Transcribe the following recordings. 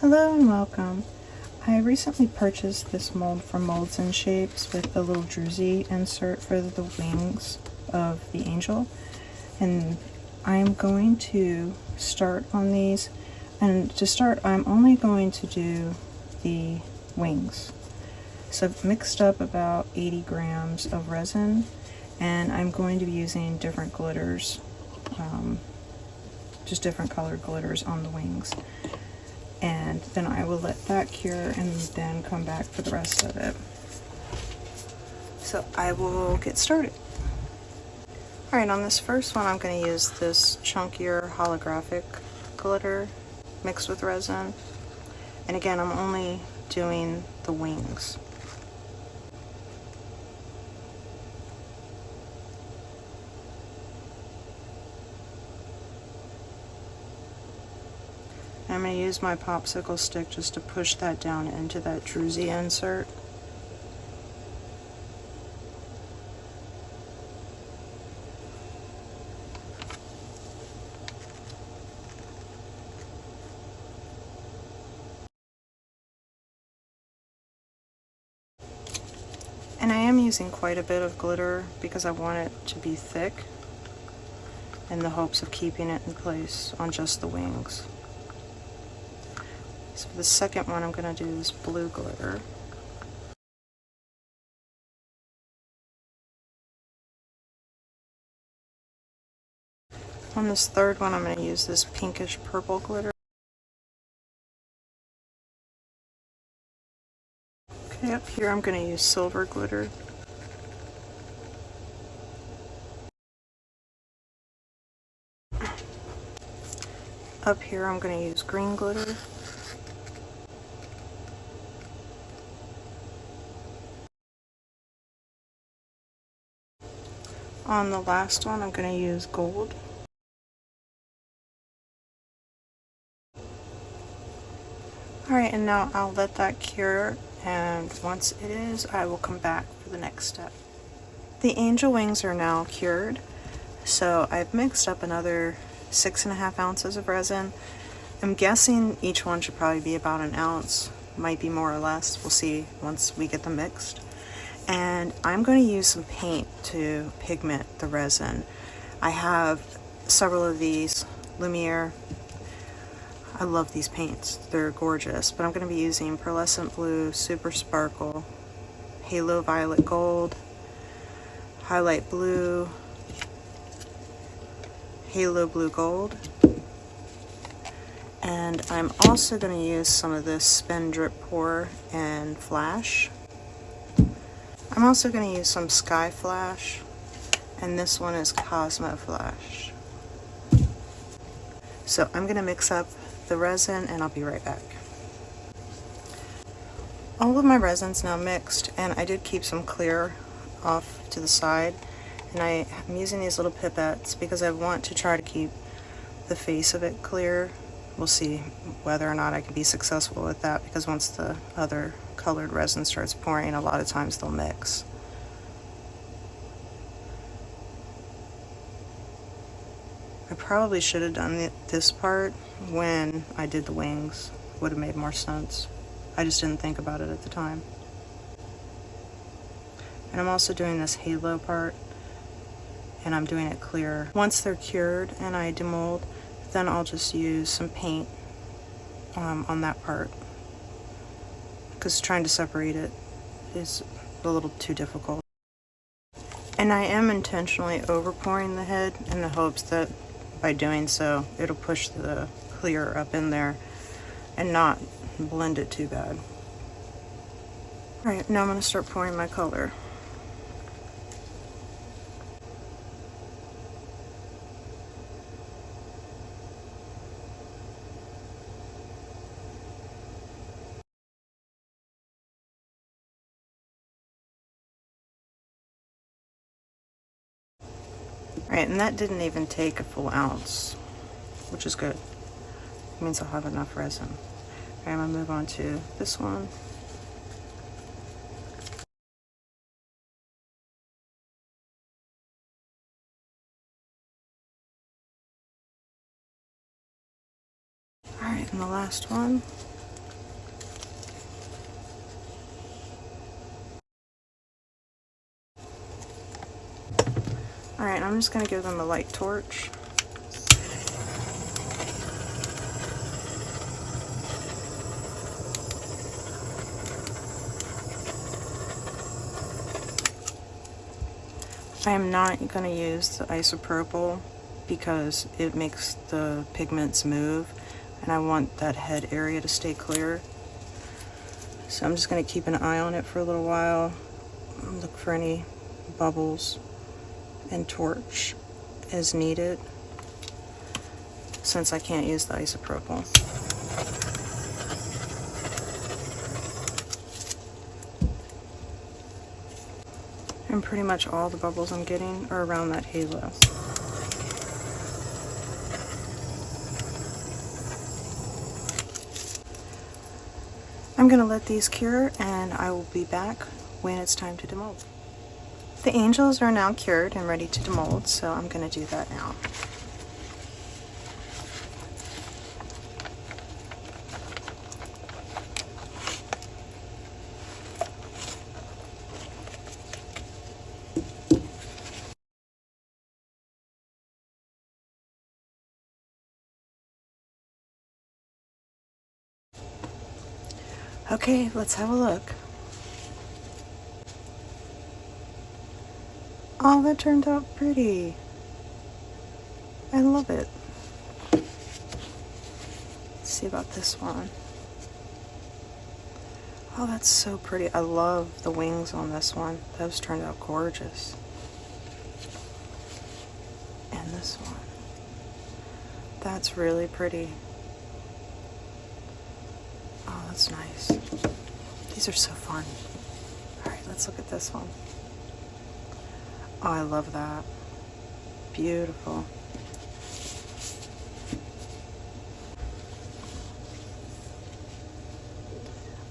Hello and welcome. I recently purchased this mold from Molds and Shapes with a little druzy insert for the wings of the angel, and I'm going to start on these. And to start, I'm only going to do the wings. So I've mixed up about 80 grams of resin, and I'm going to be using different glitters, just different colored glitters on the wings. And then I will let that cure and then come back for the rest of it. So I will get started. Alright, on this first one I'm going to use this chunkier holographic glitter mixed with resin. And again, I'm only doing the wings. I'm going to use my popsicle stick just to push that down into that druzy insert. And I am using quite a bit of glitter because I want it to be thick, in the hopes of keeping it in place on just the wings. So for the second one, I'm going to do this blue glitter. On this third one, I'm going to use this pinkish purple glitter. Okay, up here I'm going to use silver glitter. Up here I'm going to use green glitter. On the last one, I'm going to use gold. Alright, and now I'll let that cure, and once it is, I will come back for the next step. The angel wings are now cured, so I've mixed up another 6.5 ounces of resin. I'm guessing each one should probably be about an ounce, might be more or less, we'll see once we get them mixed. And I'm going to use some paint to pigment the resin. I have several of these Lumiere. I love these paints, they're gorgeous, but I'm going to be using Pearlescent Blue, Super Sparkle, Halo Violet Gold, Highlight Blue, Halo Blue Gold, and I'm also going to use some of this Spin Drip Pour and Flash. I'm also going to use some Sky Flash, and this one is Cosmo Flash. So I'm going to mix up the resin and I'll be right back. All of my resin's now mixed, and I did keep some clear off to the side, and I'm using these little pipettes because I want to try to keep the face of it clear. We'll see whether or not I can be successful with that, because once the other colored resin starts pouring, a lot of times they'll mix. I probably should have done this part when I did the wings. Would have made more sense. I just didn't think about it at the time. And I'm also doing this halo part, and I'm doing it clear. Once they're cured and I demold, then I'll just use some paint on that part, because trying to separate it is a little too difficult. And I am intentionally over pouring the head in the hopes that by doing so it'll push the clear up in there and not blend it too bad. Alright, now I'm going to start pouring my color. Alright, and that didn't even take a full ounce, which is good. It means I'll have enough resin. Alright, I'm going to move on to this one. Alright, and the last one. Alright, I'm just going to give them a light torch. I am not going to use the isopropyl because it makes the pigments move, and I want that head area to stay clear. So I'm just going to keep an eye on it for a little while, look for any bubbles, and torch as needed since I can't use the isopropyl. And pretty much all the bubbles I'm getting are around that halo. I'm going to let these cure and I will be back when it's time to demold. The angels are now cured and ready to demold, so I'm going to do that now. Okay, let's have a look. Oh, that turned out pretty. I love it. Let's see about this one. Oh, that's so pretty. I love the wings on this one. Those turned out gorgeous. And this one. That's really pretty. Oh, that's nice. These are so fun. Alright, let's look at this one. Oh, I love that. Beautiful.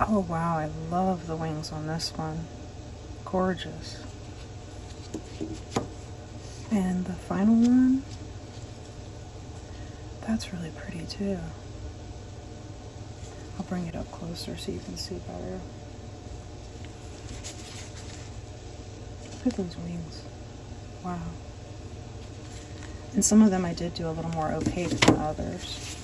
Oh wow, I love the wings on this one. Gorgeous. And the final one, that's really pretty too. I'll bring it up closer so you can see better. Look at those wings. Wow. And some of them I did do a little more opaque than others.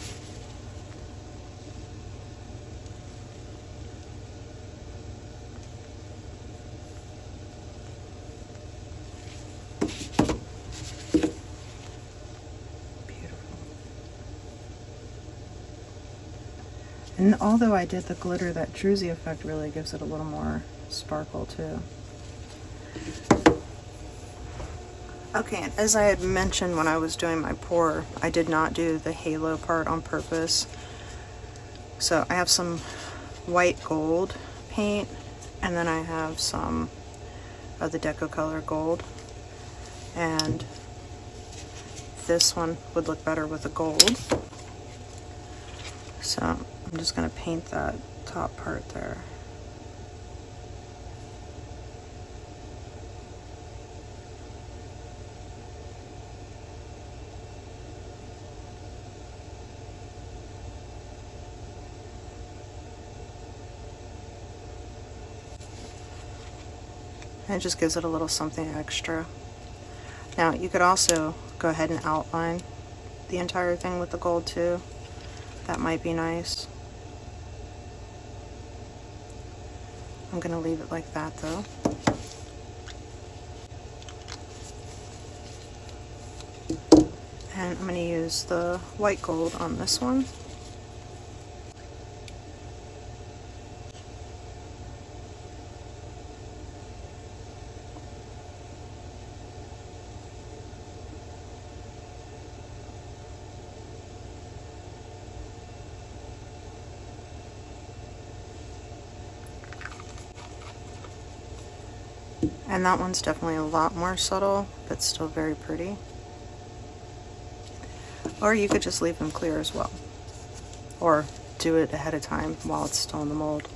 And although I did the glitter, that Druzy effect really gives it a little more sparkle too. Okay, and as I had mentioned when I was doing my pour, I did not do the halo part on purpose. So I have some white gold paint, and then I have some of the Deco Color gold. And this one would look better with the gold. So I'm just going to paint that top part there. And it just gives it a little something extra. Now you could also go ahead and outline the entire thing with the gold too. That might be nice. I'm going to leave it like that though. And I'm going to use the white gold on this one. And that one's definitely a lot more subtle, but still very pretty. Or you could just leave them clear as well. Or do it ahead of time while it's still in the mold.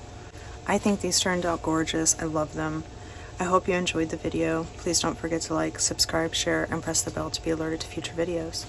I think these turned out gorgeous. I love them. I hope you enjoyed the video. Please don't forget to like, subscribe, share, and press the bell to be alerted to future videos.